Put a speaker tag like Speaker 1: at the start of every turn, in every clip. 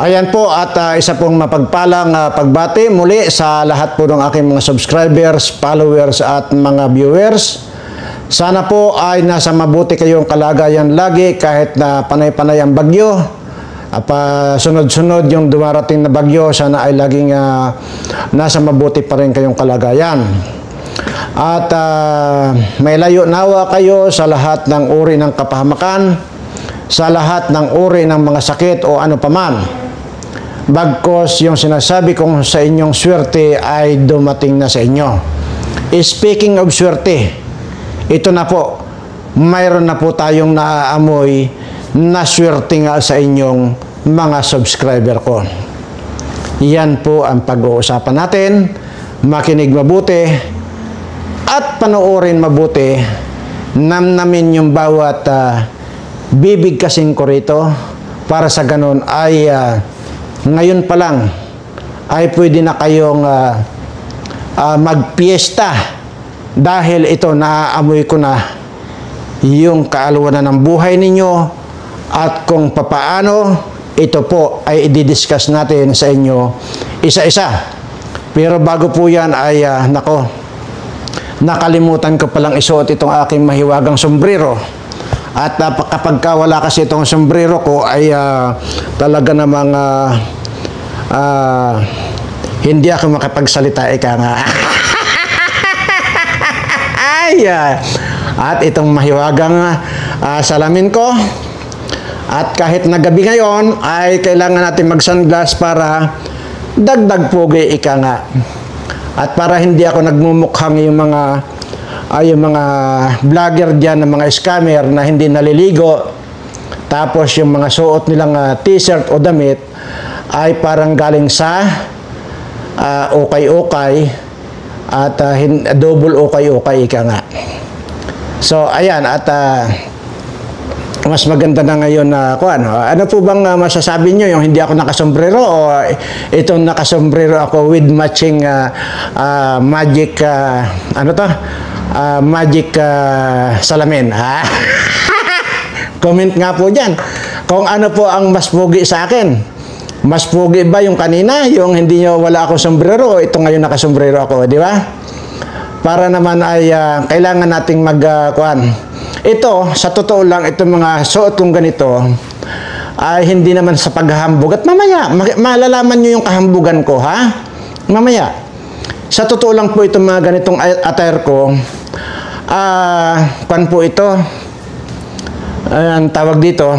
Speaker 1: Ayan po at isa pong mapagpalang pagbati muli sa lahat po ng aking mga subscribers, followers at mga viewers. Sana po ay nasa mabuti kayong kalagayan lagi kahit na panay-panay ang bagyo. Sunod-sunod yung dumarating na bagyo, sana ay laging nasa mabuti pa rin kayong kalagayan. At may layo nawa kayo sa lahat ng uri ng kapahamakan, sa lahat ng uri ng mga sakit o ano paman. Bagkos yung sinasabi kong sa inyong swerte ay dumating na sa inyo. Speaking of swerte, ito na po, mayroon na po tayong naaamoy na swerte nga sa inyong mga subscriber ko. Yan po ang pag-uusapan natin. Makinig mabuti at panoorin mabuti. Namnamin yung bawat bibig kasing ko rito para sa ganun ay ngayon pa lang ay pwede na kayong magpiesta dahil ito naaamoy ko na yung kaalawanan ng buhay ninyo at kung papaano ito po ay i-discuss natin sa inyo isa-isa. Pero bago po yan ay nakalimutan ko palang isuot itong aking mahiwagang sombrero. At kapag wala kasi itong sombrero ko ay talaga namang hindi ako makapagsalita, ika nga. At itong mahiwagang salamin ko. At kahit na gabi ngayon ay kailangan natin mag-sunglass para dagdag pogi, ika nga. At para hindi ako nagmumukhang yung mga vlogger diyan, ng mga scammer na hindi naliligo, tapos yung mga suot nilang t-shirt o damit ay parang galing sa ukay-ukay at double ukay-ukay, ika nga. So ayan, at mas maganda na ngayon na ano po bang masasabi nyo, yung hindi ako nakasombrero o itong nakasombrero ako with matching magic magic salamin. Comment nga po dyan kung ano po ang mas pogi sa akin. Mas pogi ba yung kanina, yung hindi nyo wala ako sombrero, o ito ngayon nakasombrero ako, di ba? Para naman ay kailangan nating ito, sa totoo lang, itong mga suot kong ganito ay hindi naman sa paghahambog. At mamaya, malalaman nyo yung kahambugan ko, ha? Mamaya. Sa totoo lang po itong mga ganitong attire ko, po ito, ang tawag dito,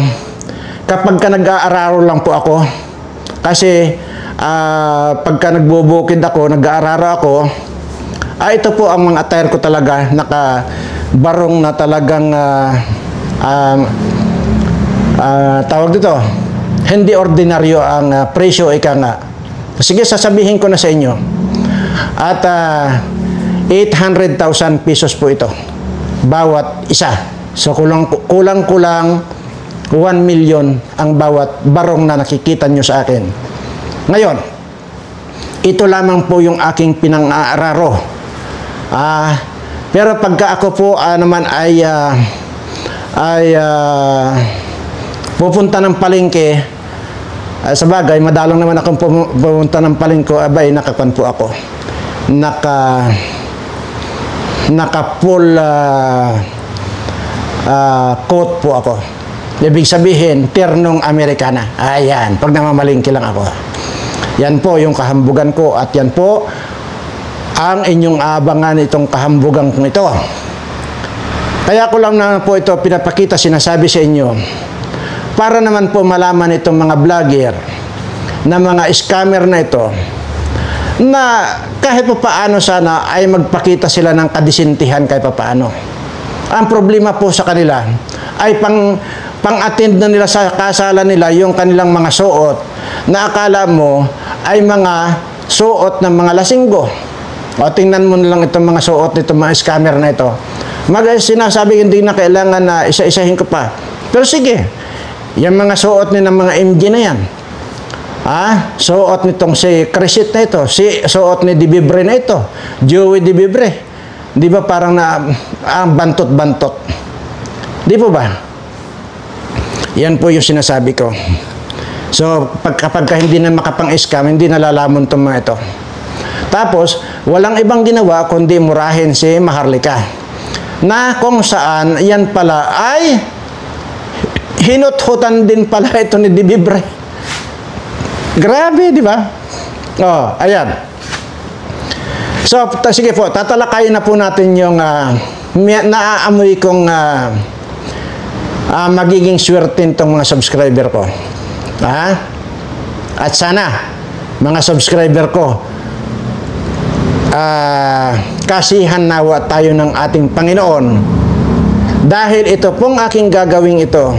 Speaker 1: kapag ka nag-aararo lang po ako, kasi pagka nagbubukid ako, nag-aararo ako, ito po ang mga attire ko talaga, nakabarong na talagang tawag dito, hindi ordinaryo ang presyo, ika nga. Sige, sasabihin ko na sa inyo. At 800,000 pesos po ito bawat isa. So kulang-kulang 1 million ang bawat barong na nakikita nyo sa akin. Ngayon, ito lamang po yung aking pinang-aararo. Pero pagka ako po naman ay pupunta ng palengke, sa bagay, madalong naman akong pupunta ng palengke, abay, nakapan po ako. Naka full coat po ako. Ibig sabihin, ternong Amerikana. Ayan, pag namamalingki lang ako. Yan po yung kahambugan ko at yan po ang inyong abangan itong kahambugan kong ito. Kaya ko lang na po ito pinapakita, sinasabi sa inyo para naman po malaman itong mga vlogger na mga scammer na ito na kahit pa paano sana ay magpakita sila ng kadisintihan kahit pa paano. Ang problema po sa kanila ay pang-attend na nila sa kasalan nila yung kanilang mga suot na akala mo ay mga suot ng mga lasinggo. O tingnan mo na lang itong mga suot nitong mga scammer na ito. Sinasabi hindi na kailangan na isa-isahin ko pa. Pero sige, yung mga suot ni ng mga MG na yan. Suot nitong si Crisit na ito, suot ni Dibibre na ito, Joey Dibibre. Di ba parang bantot-bantot? Di po ba? Yan po yung sinasabi ko. So, kapag hindi na makapang-scam, hindi nalalamon itong mga ito. Tapos, walang ibang ginawa kundi murahin si Maharlika. Na kung saan, yan pala ay hinut-hutan din pala ito ni Dibibre. Grabe, di ba? Oh, ayan. So, sige po, tatalakayin na po natin yung naaamoy kong magiging swertin itong mga subscriber ko. At sana, mga subscriber ko, kasihan nawa tayo ng ating Panginoon dahil ito pong aking gagawing ito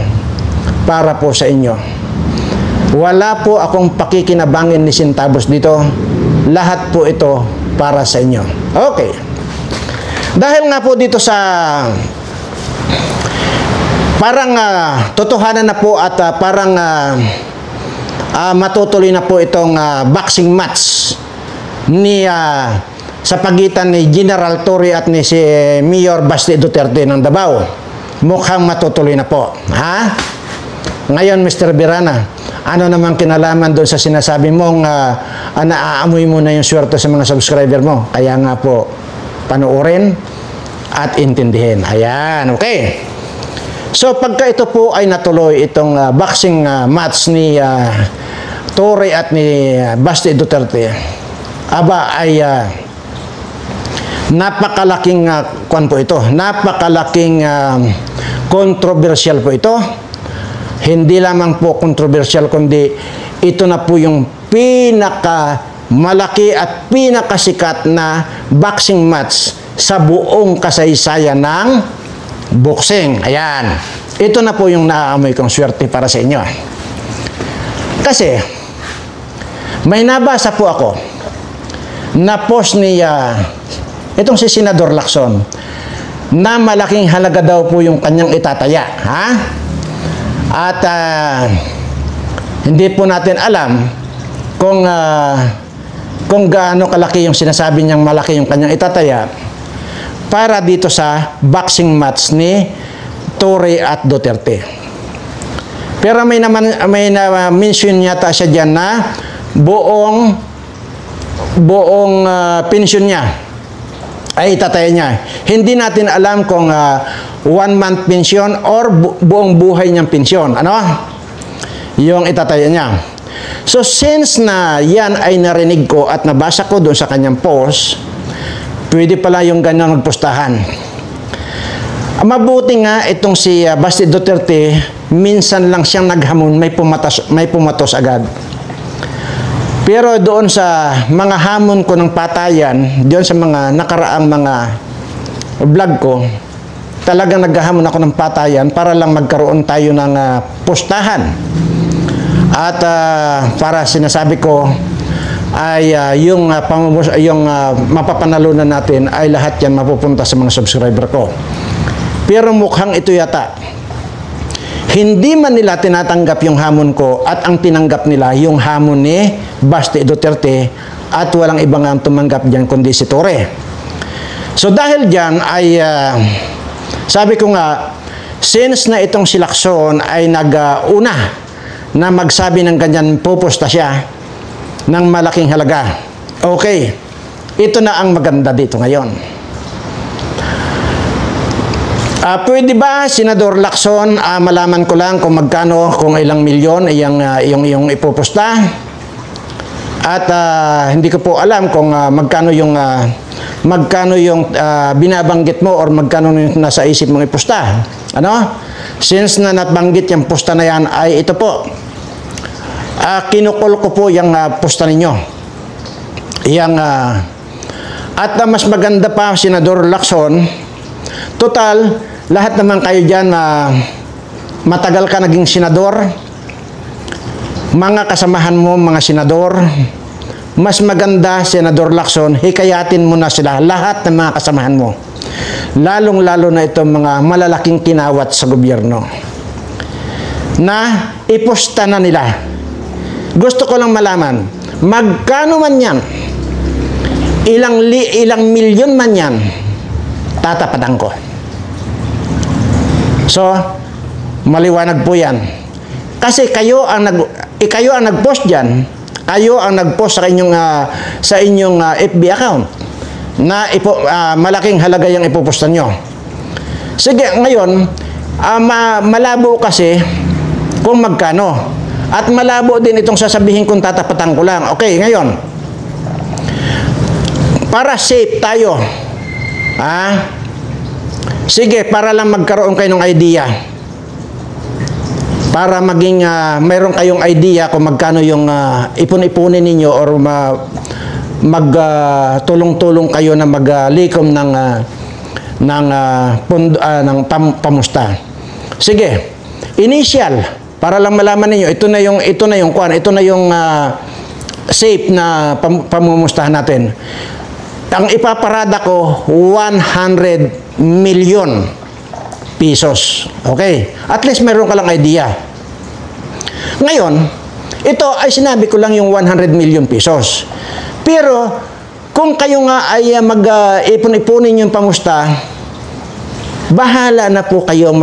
Speaker 1: para po sa inyo. Wala po akong pakikinabangin ni centavos dito. Lahat po ito para sa inyo. Okay. Dahil nga po dito sa parang totohanan na po at parang matutuloy na po itong boxing match ni sa pagitan ni General Torre at ni si Mayor Basti Duterte ng Davao. Mukhang matutuloy na po. Ngayon, Mr. Birana, ano namang kinalaman doon sa sinasabi mong naaamoy mo na yung swerte sa mga subscriber mo? Kaya nga po, panoorin at intindihin. Ayan, okay. So, pagka ito po ay natuloy, itong boxing match ni Torre at ni Basti Duterte, ay napakalaking kwan po ito. Napakalaking controversial po ito. Hindi lamang po controversial, kundi ito na po yung pinakamalaki at pinakasikat na boxing match sa buong kasaysayan ng boxing. Ayan. Ito na po yung naaamoy kong swerte para sa inyo. Kasi, may nabasa po ako na post ni itong si Senador Lacson na malaking halaga daw po yung kanyang itataya. At hindi po natin alam kung gaano kalaki yung sinasabi niyang malaki yung kanyang itataya para dito sa boxing match ni Torre at Duterte. Pero may na-mention yata siya dyan na buong pensyon niya ay itataya niya. Hindi natin alam kung 1 month pension or buong buhay niyang pensyon. Ano? Yung itataya niya. So, since na yan ay narinig ko at nabasa ko doon sa kanyang post, pwede pala yung ganyang magpostahan. Mabuti nga itong si Basti Duterte, minsan lang siyang naghamon, may pumatos agad. Pero doon sa mga hamon ko ng patayan, doon sa mga nakaraang mga vlog ko, talagang naghahamon ako ng patayan para lang magkaroon tayo ng postahan. At para sinasabi ko ay yung mapapanalunan natin ay lahat yan mapupunta sa mga subscriber ko. Pero mukhang ito yata, hindi man nila tinatanggap yung hamon ko at ang tinanggap nila yung hamon ni Basti Duterte at walang ibang ang tumanggap dyan kundi si Torre. So dahil dyan ay sabi ko nga, since na itong si Lacson ay nag-una na magsabi ng ganyan, pupusta siya ng malaking halaga. Okay, ito na ang maganda dito ngayon. Pwede ba, Senador Lacson, malaman ko lang kung magkano, kung ilang milyon yung ipupusta? At hindi ko po alam kung magkano yung binabanggit mo or magkano yung nasa isip mong ipusta. Ano? Since na nabanggit yung pusta na yan, ay ito po. Kinukol ko po yung pusta ninyo. At mas maganda pa, Senador Lacson, total, lahat naman kayo dyan matagal ka naging senador, mga kasamahan mo, mga senador, mas maganda, Senador Lacson, hikayatin mo na sila, lahat ng mga kasamahan mo. Lalong-lalo na itong mga malalaking kinawat sa gobyerno. Na iposta na nila. Gusto ko lang malaman, magkano man yan, ilang milyon man yan, tatapatan ko. So, maliwanag po yan. Kasi kayo ang kayo ang nag-post diyan. Kayo ang nag-post sa inyong FB account na malaking halaga yung ipopostan nyo. Sige, ngayon, malabo kasi kung magkano. At malabo din itong sasabihin kung tatapatan ko lang. Okay, ngayon, para safe tayo, sige, para lang magkaroon kayo ng idea. Para maging mayroon kayong idea kung magkano yung ipon-ipunin ninyo or magtulong-tulong kayo na maglikom ng pamusta. Sige, initial, para lang malaman niyo, ito na yung safe na pamumustahan natin. Ang ipaparada ko 100 million pesos. Okay? At least meron ka lang idea. Ngayon, ito ay sinabi ko lang yung 100 million pesos. Pero kung kayo nga ay mag-ipon-ipunin yung pamusta, bahala na po kayo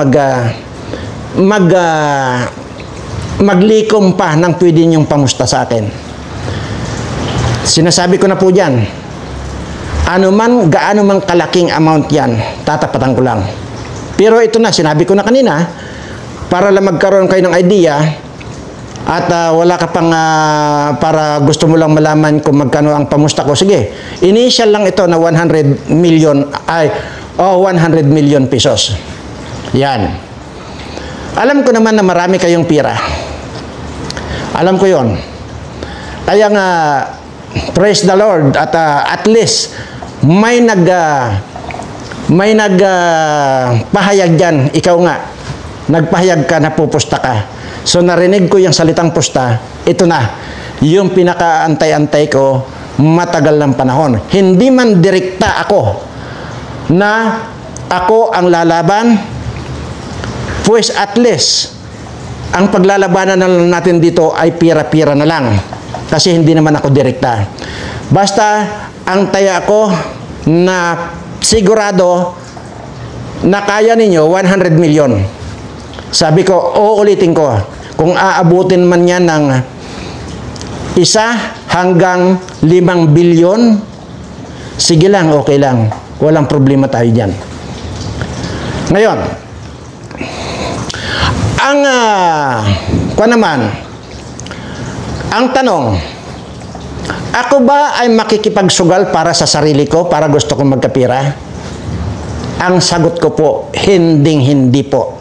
Speaker 1: maglikom pa ng pwede niyong pamusta sa akin. Sinasabi ko na po dyan, gaano man kalaking amount yan, tatapatan ko lang. Pero ito na, sinabi ko na kanina, para lang magkaroon kayo ng idea, at wala ka pang, para gusto mo lang malaman kung magkano ang pamusta ko. Sige, initial lang ito na 100 million pesos. Yan. Alam ko naman na marami kayong pira. Alam ko yon. Kaya nga, praise the Lord, at least may nagpahayag dyan, ikaw nga, nagpahayag ka na pupusta ka. So narinig ko yung salitang pusta, ito na, yung pinakaantay-antay ko matagal ng panahon. Hindi man direkta ako na ako ang lalaban, pues at least, ang paglalabanan natin dito ay pira-pira na lang. Kasi hindi naman ako direkta. Basta, ang taya ko na sigurado na kaya ninyo 100 million. Sabi ko, uulitin ko, kung aabutin man yan ng 1 hanggang 5 bilyon, sige lang, okay lang. Walang problema tayo dyan. Ngayon, ang tanong, ako ba ay makikipagsugal para sa sarili ko, para gusto kong magkapira? Ang sagot ko po, hindi po.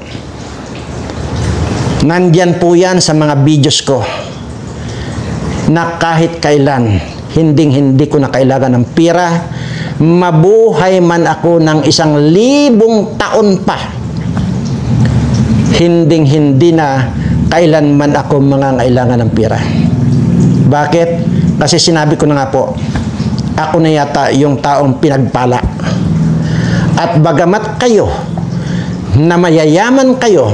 Speaker 1: Nandyan po yan sa mga videos ko na kahit kailan, hindi ko na kailangan ng pira, mabuhay man ako ng 1,000 taon pa, hindi na kailanman ako mangangailangan ng pira. Bakit? Kasi sinabi ko na nga po, ako na yata yung taong pinagpala. At bagamat kayo, na mayayaman kayo,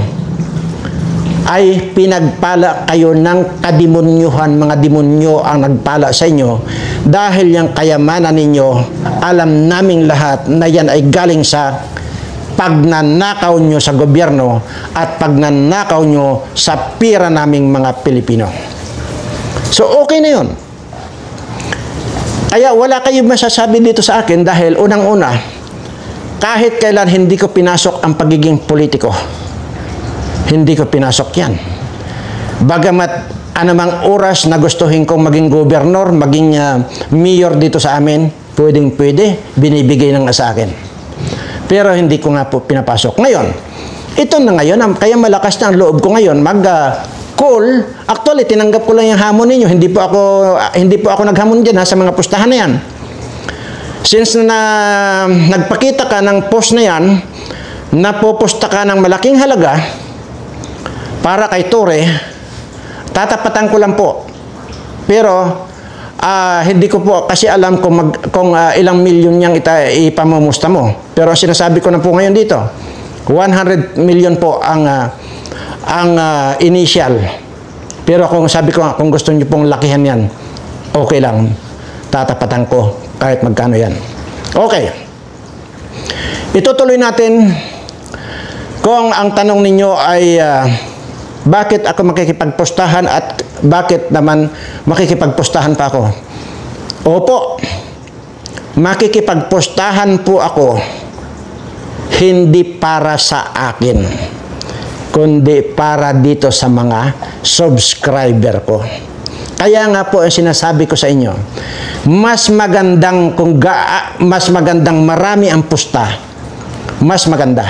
Speaker 1: ay pinagpala kayo ng kademonyuhan, mga demonyo ang nagpala sa inyo, dahil yung kayamanan ninyo, alam naming lahat na yan ay galing sa pagnanakaw nyo sa gobyerno at pagnanakaw nyo sa pira naming mga Pilipino. So, okay na yun. Kaya wala kayong masasabi dito sa akin dahil unang-una, kahit kailan hindi ko pinasok ang pagiging politiko. Hindi ko pinasok yan. Bagamat anumang oras na gustuhin kong maging gobernador, maging mayor dito sa amin, pwedeng-pwede, binibigay ng sa akin. Pero hindi ko nga po pinapasok. Ngayon, ito na ngayon, kaya malakas na ang loob ko ngayon, call. Actually, tinanggap ko lang yung hamon ninyo. Hindi po ako naghamon dyan sa mga pustahan na yan. Since na nagpakita ka ng post na yan, napoposta ka ng malaking halaga para kay Tore, tatapatan ko lang po. Pero, hindi ko po kasi alam kung ilang milyon niyang ipamumusta mo. Pero sinasabi ko na po ngayon dito, 100 million po ang initial. Pero sabi ko kung gusto niyo pong lakihan yan, okay lang. Tatapatan ko kahit magkano yan. Okay. Itutuloy natin kung ang tanong ninyo ay bakit ako makikipagpostahan at bakit naman makikipagpostahan pa ako? Opo, makikipagpostahan po ako hindi para sa akin, kundi para dito sa mga subscriber ko. Kaya nga po ang sinasabi ko sa inyo, mas magandang marami ang pusta, mas maganda.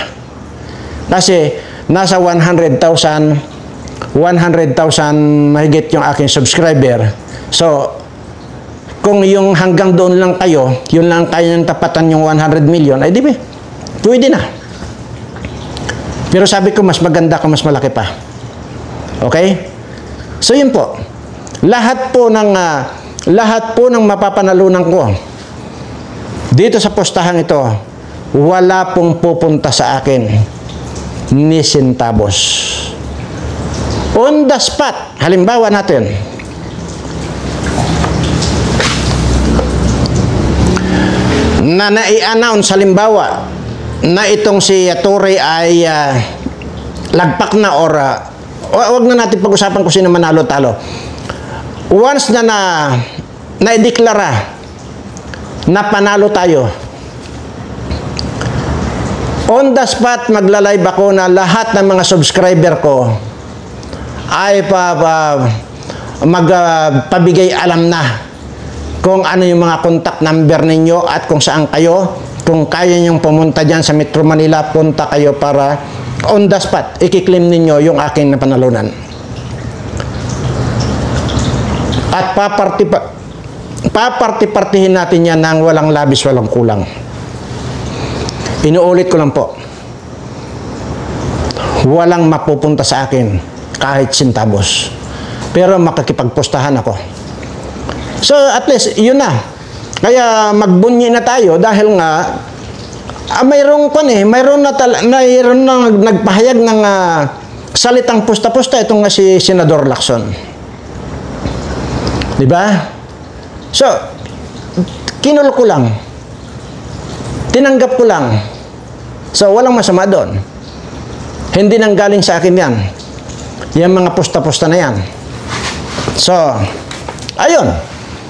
Speaker 1: Kasi nasa 100,000 mahigit yung aking subscriber. So, kung yung hanggang doon lang kayo, yun lang kaya ng tapatan yung 100 million, ay di ba? Pwede na. Pero sabi ko, mas maganda kung mas malaki pa. Okay? So, yun po. Lahat po ng mapapanalunan ko dito sa postahan ito, wala pong pupunta sa akin ni centavos. On the spot, halimbawa natin, na nai-announce halimbawa na itong si Torre ay lagpak na or wag na natin pag-usapan kung sino manalo-talo. Once na na-deklara na panalo tayo, on the spot magla-live ako na lahat ng mga subscriber ko ay magpabigay alam na kung ano yung mga contact number ninyo at kung saan kayo. Kung kaya nyong pumunta dyan sa Metro Manila, punta kayo para on the spot, ikiklaim ninyo yung aking napanalunan. At paparti-partihin natin yan ng walang labis, walang kulang. Inuulit ko lang po, walang mapupunta sa akin kahit centavos. Pero makakipagpostahan ako. So at least, yun na. Kaya magbunyi na tayo dahil nga mayroon na nagpahayag ng salitang pusta-pusta itong nga si Senador Lacson. Di ba? So, kinul ko lang. Tinanggap ko lang. So, walang masama doon. Hindi nang galing sa akin yan. Yung mga pusta-pusta na yan. So, ayun.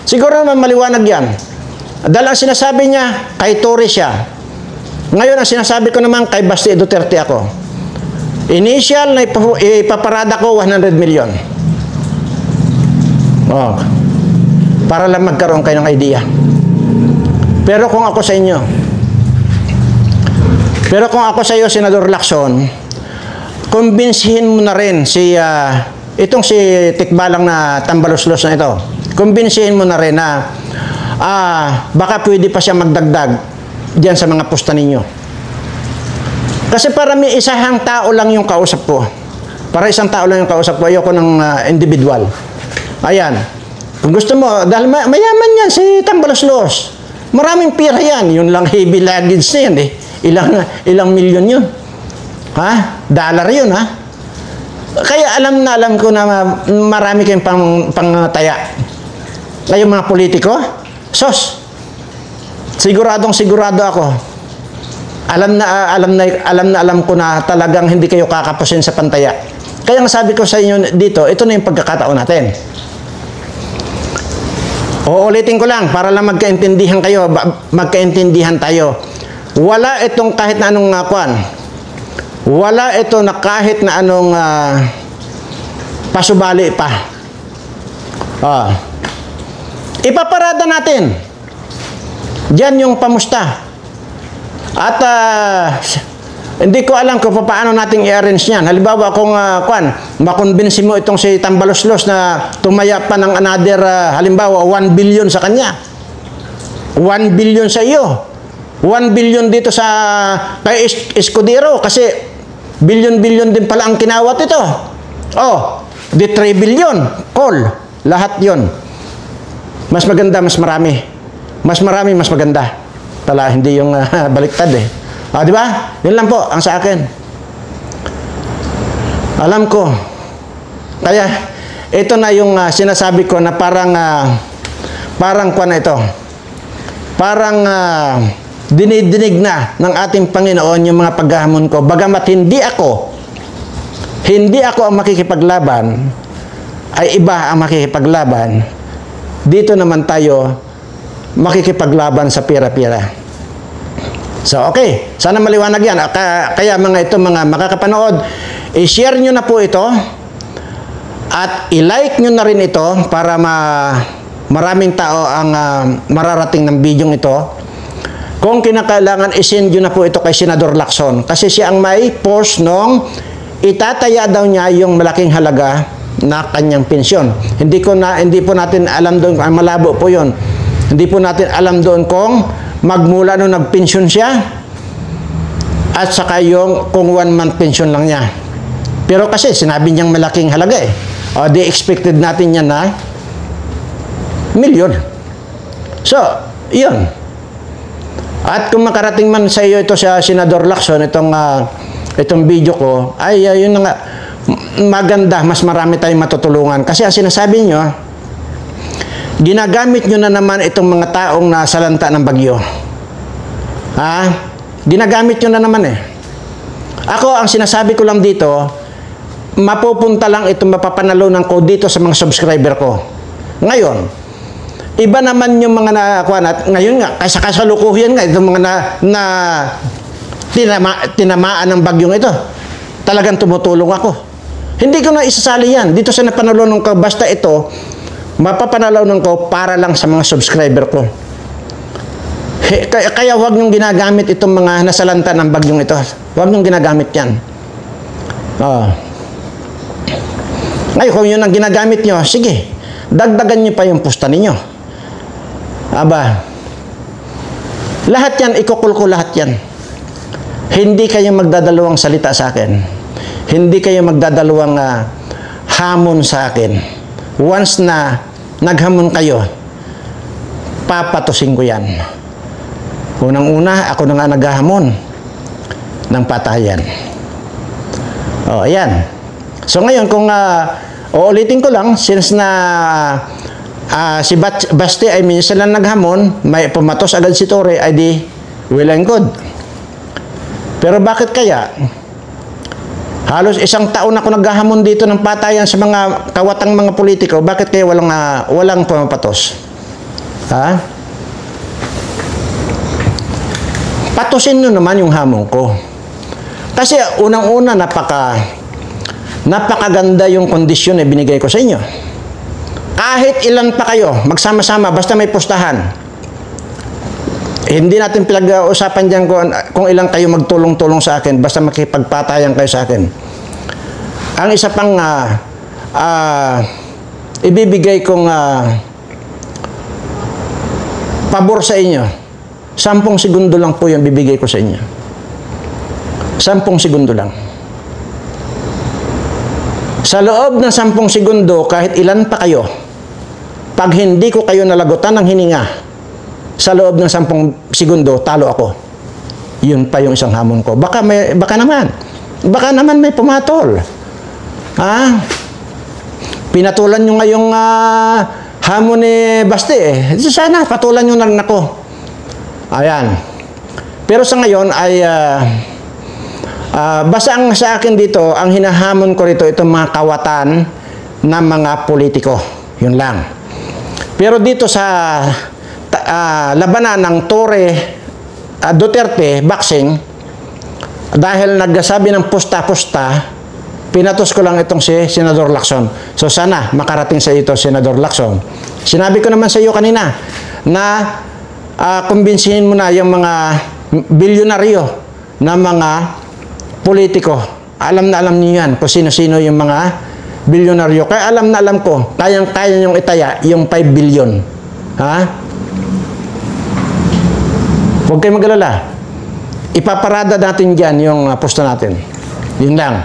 Speaker 1: Siguro naman maliwanag yan. Dahil ang sinasabi niya, kay Torre siya. Ngayon, ang sinasabi ko naman, kay Basti Duterte ako. Initial na ipaparada ko, 100 million. Oh. Para lang magkaroon kayo ng idea. Pero kung ako sa iyo, Senador Lacson, kumbinsihin mo na rin itong si Tikbalang na tambalos-los na ito. Kumbinsihin mo na rin na baka pwede pa siya magdagdag diyan sa mga posta ninyo. Kasi para may isang tao lang yung kausap ko. Para isang tao lang yung kausap ko, ayoko ng individual. Ayan. Kung gusto mo, dahil mayaman yan si tambalos-los. Maraming pira yan. Yun lang heavy luggage na yan eh. Ilang milyon yun. Ha? Dollar yun ha? Kaya alam ko na marami kayong pangtaya. Kayong mga politiko, sos, sigurado ako. Alam ko na talagang hindi kayo kakapusin sa pantaya. Kaya nga sabi ko sa inyo dito, ito na yung pagkakataon natin. Uulitin ko lang para lang magkaintindihan tayo. Wala itong kahit na anong wala ito na kahit na anong pasubali pa. Ipaparada natin. Diyan yung pamusta. At hindi ko alam kung paano natin i-arrange niyan. Halimbawa kung makonbinsi mo itong si tambalos-los na tumaya pa ng another halimbawa 1 billion sa kanya. 1 billion sa iyo. 1 billion dito sa kay Escudero kasi billion din pala ang kinawat ito. Oh, di 3 billion. Call. Lahat 'yon. Mas maganda, mas marami. Mas marami, mas maganda. Tala, hindi yung baliktad eh. Di ba? Yun lang po ang sa akin. Alam ko. Kaya ito na yung sinasabi ko na parang ito. Parang dinidinig na ng ating Panginoon yung mga paghahamon ko. Bagamat hindi ako ang makikipaglaban, ay iba ang makikipaglaban, dito naman tayo makikipaglaban sa pira-pira. So, okay. Sana maliwanag yan. Kaya mga ito, mga makakapanood, i-share nyo na po ito at i-like nyo na rin ito para maraming tao ang mararating ng video ito. Kung kinakailangan, i-send nyo na po ito kay Senador Lacson kasi siya ang may post nung itataya daw niya yung malaking halaga na kanyang pensyon. Hindi po natin alam doon, malabo po yun. Hindi po natin alam doon kung magmula nung nagpensyon siya at saka yung kung 1 month pension lang niya. Pero kasi sinabi niyang malaking halaga eh. O, di expected natin yan na milyon. So, yun. At kung makarating man sa iyo ito sa Senador Lacson, itong video ko, ay yun na nga, maganda, mas marami tayong matutulungan. Kasi ang sinasabi nyo, ginagamit nyo na naman itong mga taong nasalanta ng bagyo. Ha? Ginagamit nyo na naman eh. Ako, ang sinasabi ko lang dito, mapupunta lang itong mapapanalunan ko dito sa mga subscriber ko. Ngayon, iba naman yung mga nakakuha at ngayon nga, kaysa kasalukuyan nga, itong mga tinamaan ng bagyong ito. Talagang tumutulong ako. Hindi ko na isasali yan. Dito sa napanalunan ko, basta ito, mapapanalaw ko para lang sa mga subscriber ko. Kaya huwag niyong ginagamit itong mga nasalanta ng bagyong ito. Huwag niyong ginagamit yan. Ngayon, kung yun ang ginagamit niyo, sige, dagdagan niyo pa yung pusta ninyo. Aba, lahat yan, ikukul ko lahat yan. Hindi kayo magdadalawang salita sa akin. Hindi kayo magdadalawang hamon sa akin. Once na naghamon kayo, papatusin ko yan. Unang-una, ako na nga naghahamon ng patayan. O, ayan. So ngayon, kung uulitin ko lang, since na si Basti ay minsan lang naghamon, may pumatos agad si Torre, ay di well and good. Pero bakit kaya? Halos 1 taon ako naghahamon dito ng patayan sa mga kawatang mga politiko. Bakit kaya walang pumapatos? Ha? Patusin nyo naman yung hamon ko. Kasi unang-una, napakaganda yung kondisyon na binigay ko sa inyo. Kahit ilan pa kayo, magsama-sama, basta may pustahan. Hindi natin pinag-uusapan dyan kung ilang kayo magtulong-tulong sa akin, basta makipagpatayan kayo sa akin. Ang isa pang ibibigay kong pabor sa inyo, 10 segundo lang po yung bibigay ko sa inyo. 10 segundo lang. Sa loob ng 10 segundo, kahit ilan pa kayo, pag hindi ko kayo nalagutan ng hininga, sa loob ng 10 segundo, talo ako. Yun pa yung isang hamon ko. Baka naman may pumatol. Ha? Pinatulan nyo ngayong hamon ni Basti eh. Sana patulan nyo na rin ako. Ayan. Pero sa ngayon ay basta ang sa akin dito, ang hinahamon ko rito, itong mga kawatan ng mga politiko. Yun lang. Pero dito sa labanan ng Torre Duterte boxing, dahil nagsabi ng pusta-pusta, pinatos ko lang itong si Senador Lacson. So sana makarating sa ito, Senador Lacson. Sinabi ko naman sa iyo kanina na kumbinsihin mo na yung mga bilyonaryo na mga politiko. Alam na alam niyo yan kung sino-sino yung mga bilyonaryo. Kaya alam na alam ko, kayang-kaya niyong itaya yung 5 billion. Ha? Huwag kayo mag-alala. Ipaparada natin dyan yung posto natin. Yun lang.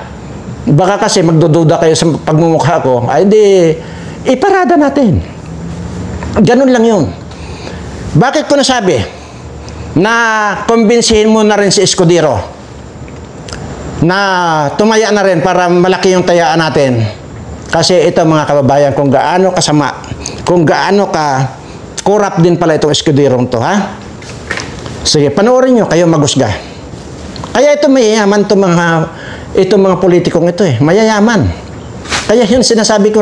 Speaker 1: Baka kasi magdududa kayo sa pagmumukha ko, ay di, iparada natin. Ganun lang yun. Bakit ko nasabi na kumbinsihin mo na rin si Escudero na tumaya na rin para malaki yung tayaan natin? Kasi ito mga kababayan, kung gaano kasama, kung gaano ka corrupt din pala itong Escudero to, ha? Sige, panoorin nyo, kayo magusga. Kaya ito mayayaman itong mga politikong ito eh. Mayayaman. Kaya yun sinasabi ko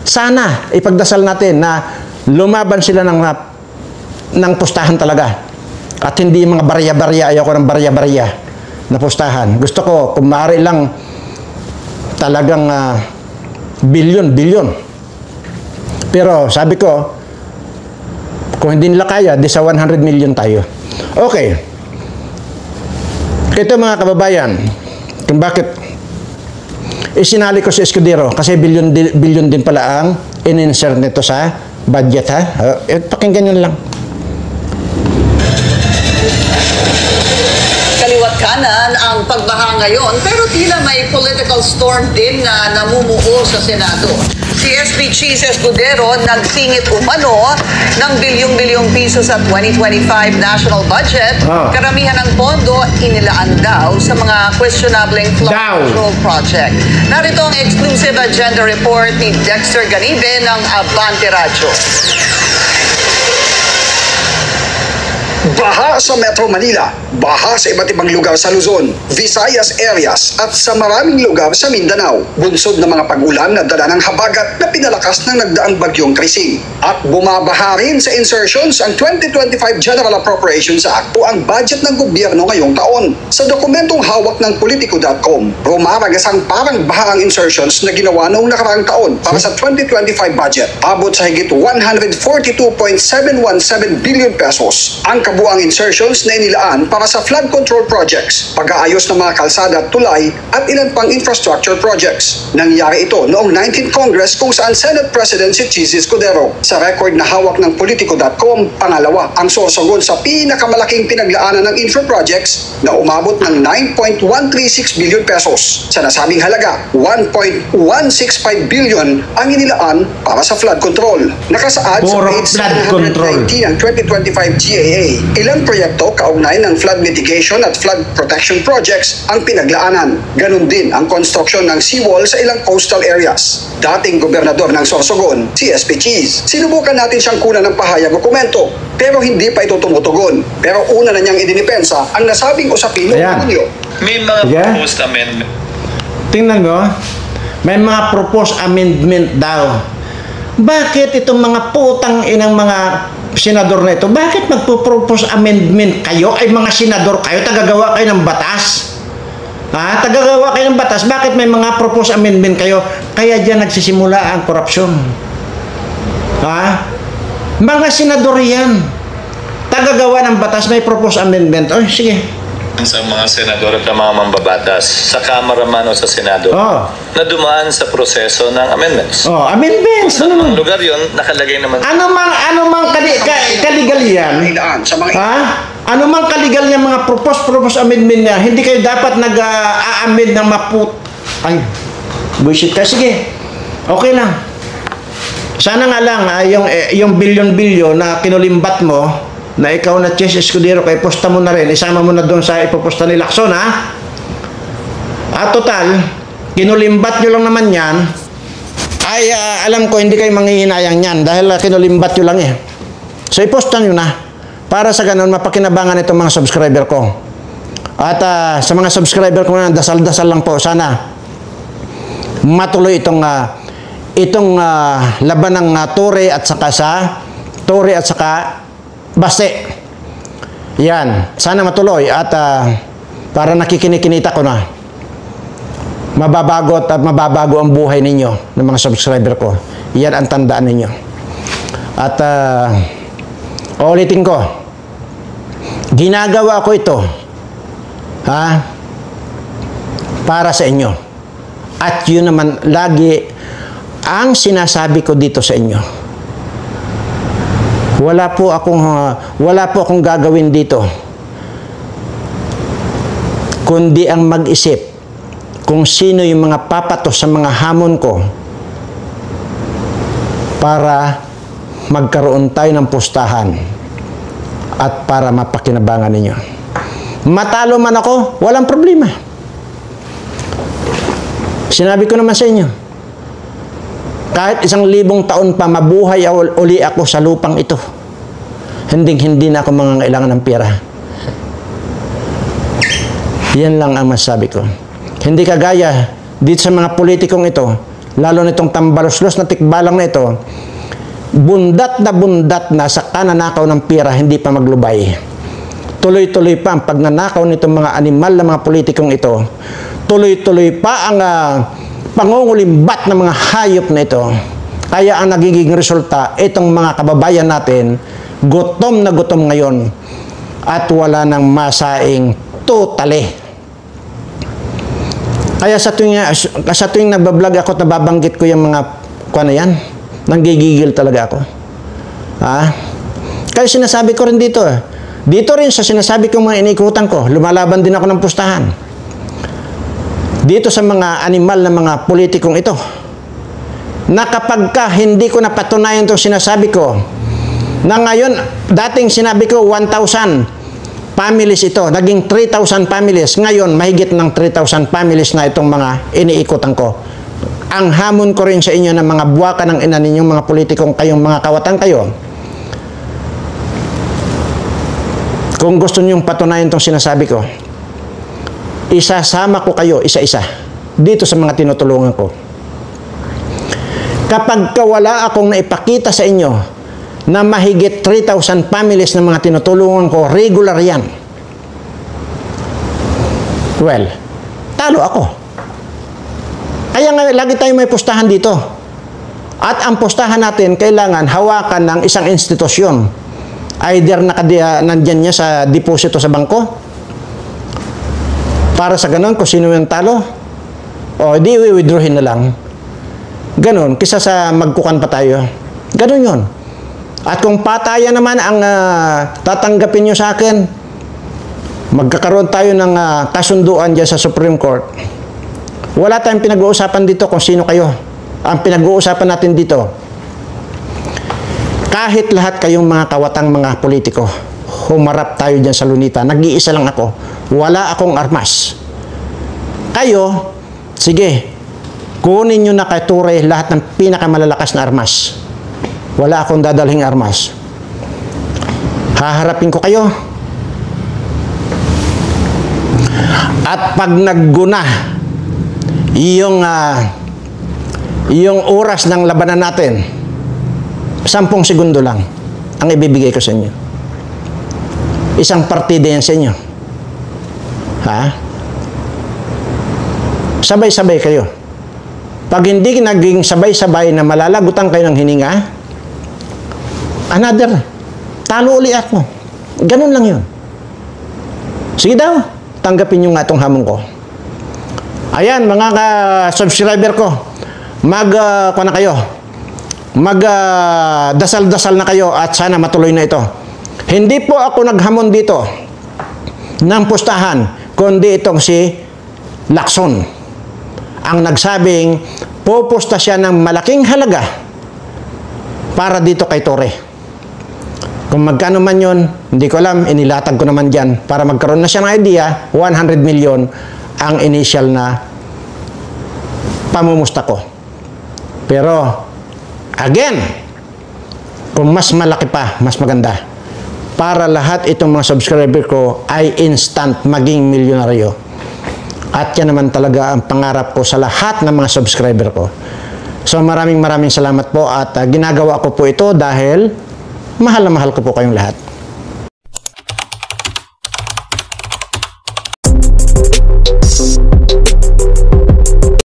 Speaker 1: Sana ipagdasal natin na lumaban sila ng pustahan talaga. At hindi mga barya-barya, ayoko ng barya-barya na pustahan. Gusto ko, kung maaari lang, talagang bilyon. Pero sabi ko, kung hindi nila kaya, di sa 100 million tayo. Okay. Ito mga kababayan, kung bakit isinali ko si Escudero, kasi bilyon din pala ang in-insert nito sa budget, ha? Pakinggan nyo lang.
Speaker 2: Kaliwat kanan ang pagbaha ngayon, pero tila may political storm din na namumuo sa Senado. Si SP Cheese Escudero nagsingit umano ng bilyong-bilyong piso sa 2025 national budget. Karamihan ng pondo inilaan daw sa mga questionableng flood control project. Narito ang exclusive agenda report ni Dexter Ganibe ng Abante Radio.
Speaker 3: Baha sa Metro Manila, baha sa iba't ibang lugar sa Luzon, Visayas areas at sa maraming lugar sa Mindanao. Bunsod ng mga pag-ulan na dala ng habagat na pinalakas ng nagdaang bagyong Krising. At bumabaha rin sa insertions ang 2025 General Appropriations Act o ang budget ng gobyerno ngayong taon. Sa dokumentong hawak ng Politico.com, rumaragas ang parang baha ang insertions na ginawa noong nakaraang taon para sa 2025 budget. Abot sa higit 142.717 billion pesos. Ang kabuang insertions na inilaan para sa flood control projects, pag-aayos ng mga kalsada at tulay at ilan pang infrastructure projects. Nangyari ito noong 19th Congress kung saan Senate President si Cheese Escudero. Sa record na hawak ng Politico.com, pangalawa ang sorsogon sa pinakamalaking pinaglaanan ng infra projects na umabot ng 9.136 billion pesos. Sa nasabing halaga, 1.165 billion ang inilaan para sa flood control. Nakasaad sa page 719 ng 2025 GAA. Ilang proyekto kaugnay ng flood mitigation at flood protection projects ang pinaglaanan. Ganon din ang konstruksyon ng seawall sa ilang coastal areas. Dating gobernador ng Sorsogon, si SP Cheese. Sinubukan natin siyang kunan ng pahayag o komento, pero hindi pa ito tumutugon. Pero una na niyang idinipensa ang nasabing usapin ng Manilyo.
Speaker 4: May mga proposed amendment.
Speaker 1: Tingnan mo, may mga proposed amendment daw. Bakit itong mga putang inang mga senador na ito, bakit magpo-propose amendment kayo? Ay mga senador kayo, tagagawa kayo ng batas. Ha? Tagagawa kayo ng batas, bakit may mga propose amendment kayo? Kaya diyan nagsisimula ang korupsyon. Ha? Mga senador yan. Tagagawa ng batas, may propose amendment. Oh, sige.
Speaker 4: Sa mga senador at mga mambabatas sa Kamara man o sa Senado na dumaan sa proseso ng amendments.
Speaker 1: Amendments.
Speaker 4: Sa mga lugar yun, nakalagay naman.
Speaker 1: Ano mang kaligal yan? Ano mang kaligal niya mga propose amendment niya, hindi kayo dapat nag-a-amend ng Ay, bullshit ka. Sige, okay lang. Sana nga lang, yung bilyon-bilyon na kinulimbat mo, na ikaw na Cheese Escudero, kay posta mo na rin, isama mo na doon sa ipoposta ni Lacson, ha? At total, kinulimbat nyo lang naman yan, ay alam ko hindi kayo manghihinayang yan, dahil kinulimbat nyo lang eh. So iposta nyo na, para sa ganun, mapakinabangan itong mga subscriber ko. At sa mga subscriber ko na, dasal-dasal lang po, sana matuloy itong laban ng Torre at saka Baste. Yan. Sana matuloy at para nakikinikinita ko na. Mababago ang buhay ninyo ng mga subscriber ko. Yan ang tandaan ninyo. At ulitin ko. Ginagawa ko ito. Para sa inyo. At yun naman lagi ang sinasabi ko dito sa inyo. Wala po akong gagawin dito kundi ang mag-isip kung sino yung mga papatos sa mga hamon ko para magkaroon tayo ng pustahan at para mapakinabangan ninyo. Matalo man ako, walang problema. Sinabi ko naman sa inyo, kahit 1,000 taon pa, mabuhay uli ako sa lupang ito. Hindi na ako mangangailangan ng pera. Yan lang ang masabi ko. Hindi kagaya dito sa mga politikong ito, lalo nitong tambaluslos na tikbalang na ito, bundat na sa kananakaw ng pira, hindi pa maglubay. Tuloy-tuloy pa ang pagnanakaw nitong mga animal na mga politikong ito. Tuloy-tuloy pa ang pangungulimbat ng mga hayop na ito. Kaya ang nagiging resulta, itong mga kababayan natin, gutom na gutom ngayon at wala nang masaing totally. Kaya sa tuwing nagbablog ako, nababanggit ko yung mga kuwan na yan, nanggigigil talaga ako. Kaya sinasabi ko rin dito, dito rin sa sinasabi kong mga iniikutan ko, lumalaban din ako ng pustahan. Dito sa mga animal na mga politikong ito, na kapag ka hindi ko napatunayan itong sinasabi ko, na ngayon, dating sinabi ko 1,000 families ito, naging 3,000 families, ngayon mahigit ng 3,000 families na itong mga iniikutan ko. Ang hamon ko rin sa inyo ng mga buwaka ng ina ninyong mga politikong kayong mga kawatan kayo, kung gusto ninyong patunayan itong sinasabi ko, isasama ko kayo isa-isa dito sa mga tinutulungan ko. Kapag wala akong naipakita sa inyo na mahigit 3,000 families ng mga tinutulungan ko, regular yan. Well, talo ako. Kaya nga lagi tayo may pustahan dito. At ang pustahan natin kailangan hawakan ng isang institusyon. Either nandyan niya sa deposito sa bangko, para sa ganun, kung sino yung talo, o di withdrawin na lang. Ganun, kisa sa magkukan pa tayo. Ganun yun. At kung patayan naman ang tatanggapin nyo sa akin, magkakaroon tayo ng kasunduan dyan sa Supreme Court. Wala tayong pinag-uusapan dito kung sino kayo. Ang pinag-uusapan natin dito, kahit lahat kayong mga kawatang mga politiko, humarap tayo dyan sa lunita. Nag-iisa lang ako. Wala akong armas. Kayo, sige, kunin nyo na kay Ture lahat ng pinakamalalakas na armas. Wala akong dadalhing armas. Haharapin ko kayo. At pag nagguna yung oras ng labanan natin, 10 segundo lang ang ibibigay ko sa inyo. Isang partida yan sa inyo. Sabay-sabay kayo. Pag hindi naging sabay-sabay na malalagutan kayo ng hininga, another, talo uli ako. Ganun lang yun. Sige daw, tanggapin nyo nga itong hamon ko. Ayan, mga subscriber ko, kuha na kayo. Dasal-dasal na kayo at sana matuloy na ito. Hindi po ako naghamon dito ng pustahan, kundi itong si Lacson. Ang nagsabing, pupusta siya ng malaking halaga para dito kay Ture. Kung magkano man yun, hindi ko alam, inilatag ko naman dyan para magkaroon na siya ng idea, 100 million ang initial na pamumusta ko. Pero, again, kung mas malaki pa, mas maganda. Para lahat itong mga subscriber ko ay instant maging milyonaryo. At yan naman talaga ang pangarap ko sa lahat ng mga subscriber ko. So maraming salamat po at ginagawa ko po ito dahil mahal na mahal ko po kayong lahat.